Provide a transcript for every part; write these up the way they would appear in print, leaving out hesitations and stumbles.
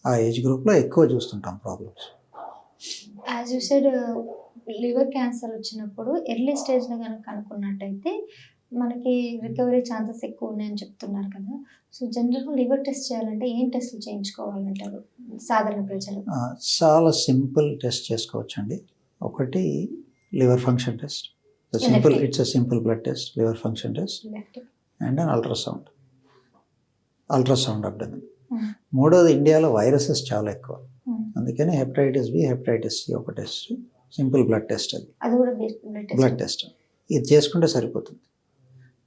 ఆ ఏజ్ గ్రూప్లో ఎక్కువ చూస్తుంటాం problems. As you said liver cancer వచ్చినప్పుడు ఎర్లీ స్టేజ్లో కనుక కనుక్కున్నట్టయితే మనకి రికవరీ ఛాన్సెస్ ఎక్కువ ఉన్నాయని చెప్తున్నారు కదా. సో జనరల్గా లివర్ టెస్ట్ చేయాలంటే ఏం టెస్ట్లు చేయించుకోవాలంటారు సాధారణ ప్రజలు? చాలా సింపుల్ టెస్ట్ చేసుకోవచ్చండి. ఒకటి liver function test, it's a simple blood test, liver function test and an ultrasound abdomen. మూడోది, ఇండియాలో వైరసెస్ చాలా ఎక్కువ, అందుకని హెపటైటిస్ బి, హెపటైటిస్ సి ఒక టెస్ట్, సింపుల్ బ్లడ్ టెస్ట్, అది కూడా బ్లడ్ టెస్ట్. ఇది చేసుకుంటే సరిపోతుంది.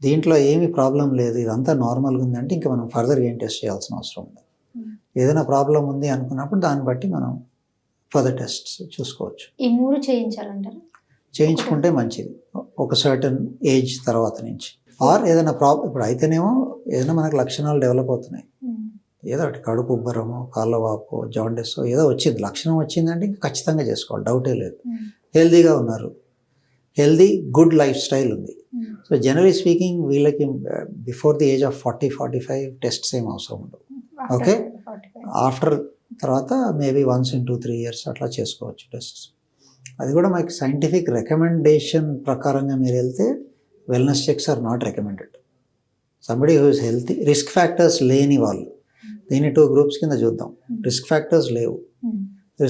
దీంట్లో ఏమి ప్రాబ్లం లేదు, ఇదంతా నార్మల్గా ఉందంటే ఇంకా మనం ఫర్దర్ ఏం టెస్ట్ చేయాల్సిన అవసరం ఉంది. ఏదైనా ప్రాబ్లం ఉంది అనుకున్నప్పుడు దాన్ని బట్టి మనం ఫర్దర్ టెస్ట్స్ చూసుకోవచ్చు. ఈ మూడు చేయించాలంటారు? చేయించుకుంటే మంచిది ఒక సర్టన్ ఏజ్ తర్వాత నుంచి. ఆర్ ఏదైనా ఇప్పుడు అయితేనేమో ఏదైనా మనకు లక్షణాలు డెవలప్ అవుతున్నాయి, ఏదో ఒకటి కడుపు ఉబ్బరమో, కాళ్ళ వాపో, జాండిస్ ఏదో వచ్చింది, లక్షణం వచ్చిందంటే ఇంకా ఖచ్చితంగా చేసుకోవాలి, డౌటే లేదు. హెల్దీగా ఉన్నారు, హెల్దీ గుడ్ లైఫ్ స్టైల్ ఉంది. సో జనరలీ స్పీకింగ్ వీళ్ళకి before the age of 40-45 tests ఏం అవసరం ఉండవు. ఓకే, ఆఫ్టర్ తర్వాత మేబీ వన్స్ ఇన్ 2-3 years అట్లా చేసుకోవచ్చు టెస్ట్స్. అది కూడా మనకి సైంటిఫిక్ రికమెండేషన్ ప్రకారంగా మీరు వెళ్తే wellness checks are not recommended. Somebody who is healthy, risk factors లేని వాళ్ళు, దీన్ని 2 groups కింద చూద్దాం. రిస్క్ ఫ్యాక్టర్స్ లేవు,